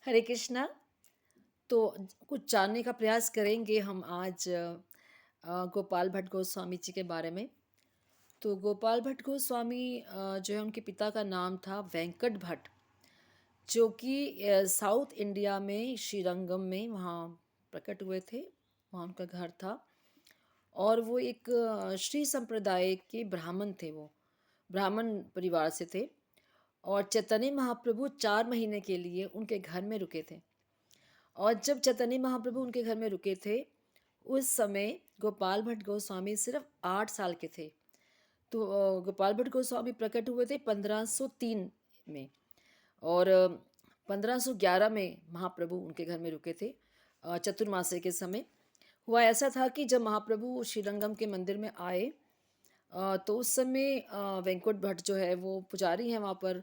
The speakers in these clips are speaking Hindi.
हरे कृष्णा। तो कुछ जानने का प्रयास करेंगे हम आज गोपाल भट्ट गोस्वामी जी के बारे में। तो गोपाल भट्ट गोस्वामी जो है उनके पिता का नाम था वेंकट भट्ट, जो कि साउथ इंडिया में श्रीरंगम में वहाँ प्रकट हुए थे। वहाँ उनका घर था और वो एक श्री संप्रदाय के ब्राह्मण थे। वो ब्राह्मण परिवार से थे और चैतन्य महाप्रभु 4 महीने के लिए उनके घर में रुके थे। और जब चैतन्य महाप्रभु उनके घर में रुके थे, उस समय गोपाल भट्ट गोस्वामी सिर्फ 8 साल के थे। तो गोपाल भट्ट गोस्वामी प्रकट हुए थे 1503 में और 1511 में महाप्रभु उनके घर में रुके थे। चतुर्मासे के समय हुआ ऐसा था कि जब महाप्रभु श्रीरंगम के मंदिर में आए, तो उस समय वेंकट भट्ट जो है वो पुजारी हैं वहाँ पर।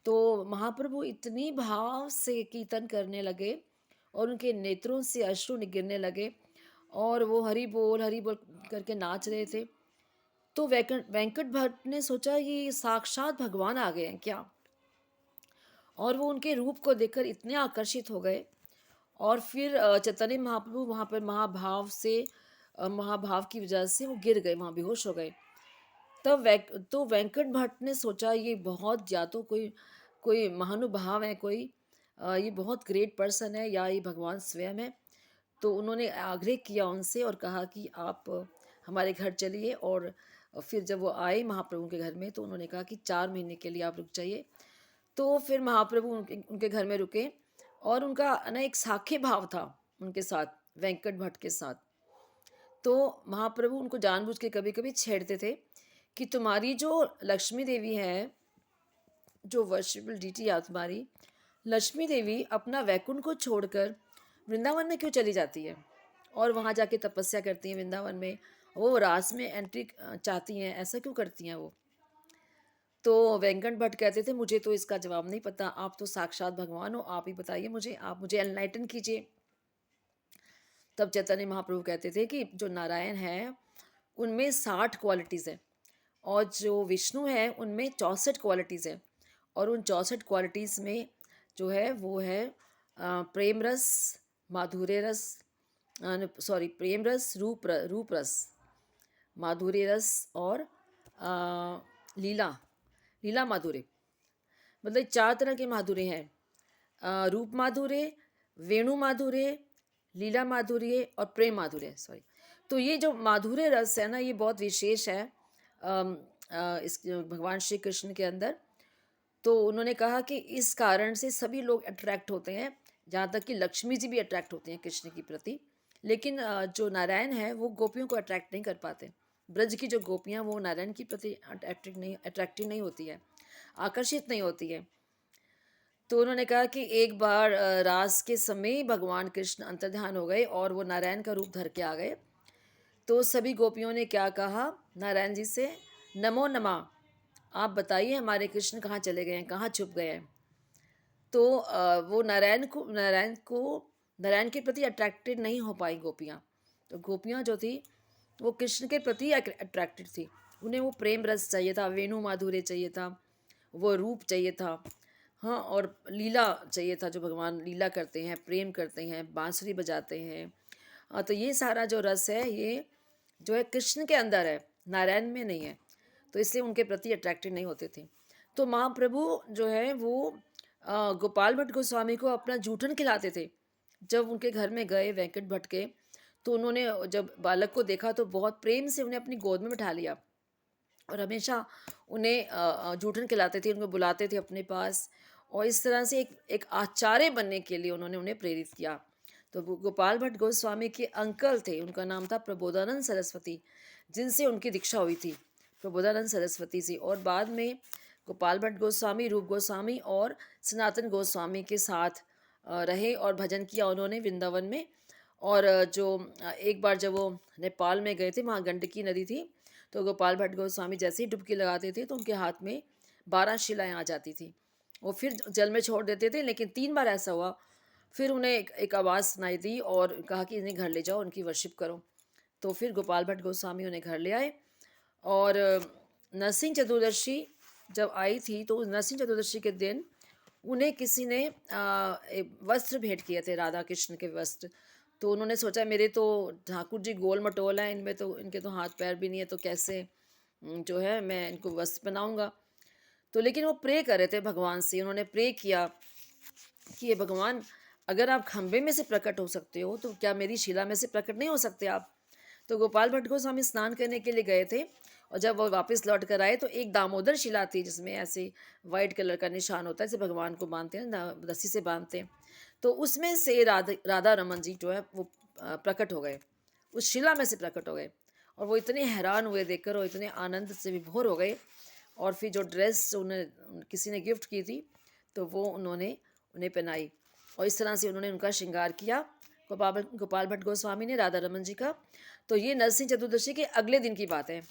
तो महाप्रभु इतनी भाव से कीर्तन करने लगे और उनके नेत्रों से अश्रु गिरने लगे और वो हरि बोल करके नाच रहे थे। तो वेंकट वेंकट भट्ट ने सोचा ये साक्षात भगवान आ गए हैं क्या, और वो उनके रूप को देखकर इतने आकर्षित हो गए। और फिर चैतन्य महाप्रभु वहाँ पर महाभाव की वजह से वो गिर गए, वहाँ बेहोश हो गए। तो वेंकट भट्ट ने सोचा ये बहुत, या तो कोई कोई महानुभाव है, कोई ये बहुत ग्रेट पर्सन है या ये भगवान स्वयं है। तो उन्होंने आग्रह किया उनसे और कहा कि आप हमारे घर चलिए। और फिर जब वो आए महाप्रभु के घर में, तो उन्होंने कहा कि 4 महीने के लिए आप रुक जाइए। तो फिर महाप्रभु उनके घर में रुके और उनका ना एक साखे भाव था उनके साथ, वेंकट भट्ट के साथ। तो महाप्रभु उनको जानबूझ के कभी कभी छेड़ते थे कि तुम्हारी जो लक्ष्मी देवी है, जो वर्शिपेबल डीटी है तुम्हारी लक्ष्मी देवी, अपना वैकुंठ को छोड़कर वृंदावन में क्यों चली जाती है और वहाँ जाके तपस्या करती हैं वृंदावन में। वो रास में एंट्री चाहती हैं, ऐसा क्यों करती हैं वो। तो वेंकट भट्ट कहते थे मुझे तो इसका जवाब नहीं पता, आप तो साक्षात भगवान हो, आप ही बताइए मुझे, आप मुझे एनलाइटन कीजिए। तब चैतन्य महाप्रभु कहते थे कि जो नारायण है उनमें 60 क्वालिटीज़ हैं और जो विष्णु है उनमें 64 क्वालिटीज़ हैं। और उन 64 क्वालिटीज़ में जो है वो है प्रेम रस, माधुर्य रस, प्रेम रस, रूप रस, माधुर्य रस और लीला लीला माधुर्य। मतलब 4 तरह के माधुर्य हैं, रूप माधुर्य, वेणु माधुर्य, लीला माधुर्य और प्रेम माधुर्य। सॉरी। तो ये जो माधुर्य रस है ना, ये बहुत विशेष है इस भगवान श्री कृष्ण के अंदर। तो उन्होंने कहा कि इस कारण से सभी लोग अट्रैक्ट होते हैं, जहाँ तक कि लक्ष्मी जी भी अट्रैक्ट होती हैं कृष्ण के प्रति। लेकिन जो नारायण है वो गोपियों को अट्रैक्ट नहीं कर पाते। ब्रज की जो गोपियाँ वो नारायण की प्रति अट्रैक्टिव नहीं होती है, आकर्षित नहीं होती है। तो उन्होंने कहा कि एक बार रास के समय भगवान कृष्ण अंतर्ध्यान हो गए और वो नारायण का रूप धर के आ गए। तो सभी गोपियों ने क्या कहा नारायण जी से, नमो नमः, आप बताइए हमारे कृष्ण कहाँ चले गए हैं, कहाँ छुप गए हैं। तो वो नारायण के प्रति अट्रैक्टेड नहीं हो पाई गोपियाँ। तो गोपियाँ जो थी वो कृष्ण के प्रति अट्रैक्टेड थी। उन्हें वो प्रेम रस चाहिए था, वेणु माधुर्य चाहिए था, वो रूप चाहिए था, हाँ, और लीला चाहिए था, जो भगवान लीला करते हैं, प्रेम करते हैं, बांसुरी बजाते हैं। तो ये सारा जो रस है ये जो है कृष्ण के अंदर है, नारायण में नहीं है। तो इसलिए उनके प्रति अट्रैक्टेड नहीं होते थे। तो महाप्रभु जो है वो गोपाल भट्ट गोस्वामी को अपना जूठन खिलाते थे। जब उनके घर में गए वेंकट भट्ट के, तो उन्होंने जब बालक को देखा तो बहुत प्रेम से उन्हें अपनी गोद में बिठा लिया और हमेशा उन्हें जूठन खिलाते थे, उनको बुलाते थे अपने पास। और इस तरह से एक आचार्य बनने के लिए उन्होंने उन्हें प्रेरित किया। तो गोपाल भट्ट गोस्वामी के अंकल थे, उनका नाम था प्रबोधानंद सरस्वती, जिनसे उनकी दीक्षा हुई थी, प्रबोधानंद सरस्वती से। और बाद में गोपाल भट्ट गोस्वामी रूप गोस्वामी और सनातन गोस्वामी के साथ रहे और भजन किया उन्होंने वृंदावन में। और एक बार जब वो नेपाल में गए थे, वहाँ गंडकी नदी थी, तो गोपाल भट्ट गोस्वामी जैसे ही डुबकी लगाते थे तो उनके हाथ में 12 शिलाएँ आ जाती थी। वो फिर जल में छोड़ देते थे, लेकिन 3 बार ऐसा हुआ। फिर उन्हें एक आवाज़ सुनाई दी और कहा कि इन्हें घर ले जाओ, उनकी वर्शिप करो। तो फिर गोपाल भट्ट गोस्वामी उन्हें घर ले आए। और नरसिंह चतुर्दशी जब आई थी, तो उस नरसिंह चतुर्दशी के दिन उन्हें किसी ने वस्त्र भेंट किए थे, राधा कृष्ण के वस्त्र। तो उन्होंने सोचा मेरे तो ठाकुर जी गोल मटोल हैं, इनमें तो इनके तो हाथ पैर भी नहीं है, तो कैसे जो है मैं इनको वस्त्र पहनाऊंगा। तो लेकिन वो प्रे कर रहे थे भगवान से, उन्होंने प्रे किया कि ये भगवान, अगर आप खंबे में से प्रकट हो सकते हो तो क्या मेरी शिला में से प्रकट नहीं हो सकते आप। तो गोपाल भट्ट गोस्वामी स्नान करने के लिए गए थे, और जब वो वापस लौट कर आए तो एक दामोदर शिला थी जिसमें ऐसे वाइट कलर का निशान होता है, जैसे भगवान को बांधते हैं ना, रस्सी से बांधते हैं। तो उसमें से राधा रमन जी जो है वो प्रकट हो गए, उस शिला में से प्रकट हो गए। और वो इतने हैरान हुए देखकर और इतने आनंद से विभोर हो गए। और फिर जो ड्रेस उन्हें किसी ने गिफ्ट की थी, तो वो उन्होंने उन्हें पहनाई, और इस तरह से उन्होंने उनका श्रृंगार किया गोपाल भट्ट गोस्वामी ने राधा रमन जी का। तो ये नरसिंह चतुर्दशी के अगले दिन की बात है,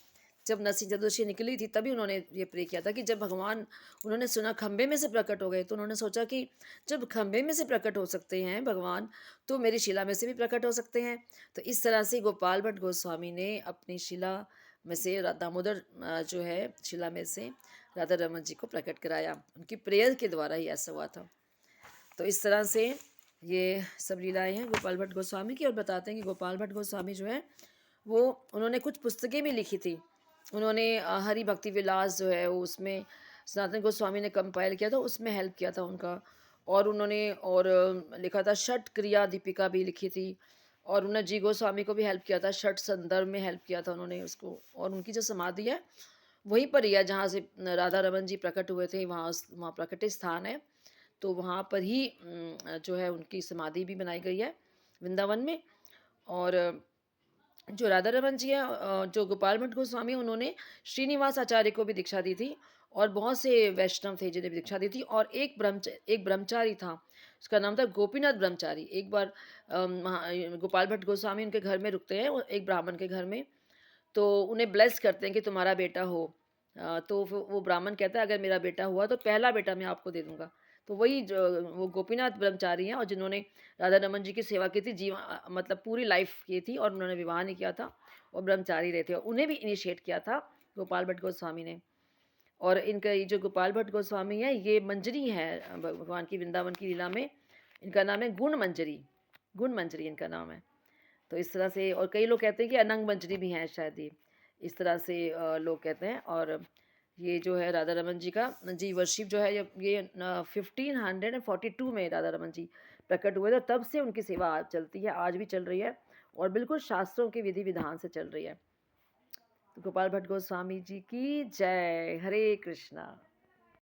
जब नरसिंह चतुर्दशी निकली थी तभी उन्होंने ये प्रे किया था कि जब भगवान, उन्होंने सुना खंबे में से प्रकट हो गए, तो उन्होंने सोचा कि जब खंबे में से प्रकट हो सकते हैं भगवान, तो मेरी शिला में से भी प्रकट हो सकते हैं। तो इस तरह से गोपाल भट्ट गोस्वामी ने अपनी शिला में से दामोदर जो है शिला में से राधा रमन जी को प्रकट कराया, उनकी प्रेयर के द्वारा ही ऐसा हुआ था। तो इस तरह से ये सब लीलाएं हैं गोपाल भट्ट गोस्वामी की। और बताते हैं कि गोपाल भट्ट गोस्वामी जो है वो, उन्होंने कुछ पुस्तकें भी लिखी थी। उन्होंने हरि भक्ति विलास जो है वो, उसमें सनातन गोस्वामी ने कंपाइल किया था, उसमें हेल्प किया था उनका। और उन्होंने और लिखा था षट क्रिया दीपिका भी लिखी थी। और उन्होंने जी गोस्वामी को भी हेल्प किया था, षट संदर्भ में हेल्प किया था उन्होंने उसको। और उनकी जो समाधि है वहीं पर ही है जहाँ से राधा रमन जी प्रकट हुए थे, वहाँ प्रकट स्थान है। तो वहाँ पर ही जो है उनकी समाधि भी बनाई गई है वृंदावन में। और जो राधा रमन जी हैं, जो गोपाल भट्ट गोस्वामी, उन्होंने श्रीनिवास आचार्य को भी दीक्षा दी थी, और बहुत से वैष्णव थे जिन्हें भी दीक्षा दी थी। और एक ब्रह्मचारी था, उसका नाम था गोपीनाथ ब्रह्मचारी। एक बार गोपाल भट्ट गोस्वामी उनके घर में रुकते हैं, एक ब्राह्मण के घर में। तो उन्हें ब्लेस करते हैं कि तुम्हारा बेटा हो। तो वो ब्राह्मण कहता है अगर मेरा बेटा हुआ तो पहला बेटा मैं आपको दे दूंगा। तो वही जो वो गोपीनाथ ब्रह्मचारी हैं, और जिन्होंने राधा रमन जी की सेवा की थी, मतलब पूरी लाइफ की थी, और उन्होंने विवाह नहीं किया था और ब्रह्मचारी रहे थे, और उन्हें भी इनिशिएट किया था गोपाल भट्ट गोस्वामी ने। और इनका ये जो गोपाल भट्ट गोस्वामी है, ये मंजरी है भगवान की वृंदावन की लीला में। इनका नाम है गुण मंजरी इनका नाम है। तो इस तरह से, और कई लोग कहते हैं कि अनंग मंजरी भी हैं शायद ये, इस तरह से लोग कहते हैं। और ये जो है राधा रमन जी का जी वर्शिप जो है, ये 1542 में राधा रमन जी प्रकट हुए थे, तब से उनकी सेवा आज चलती है, आज भी चल रही है, और बिल्कुल शास्त्रों के विधि विधान से चल रही है। तो गोपाल भट्ट गोस्वामी जी की जय। हरे कृष्णा।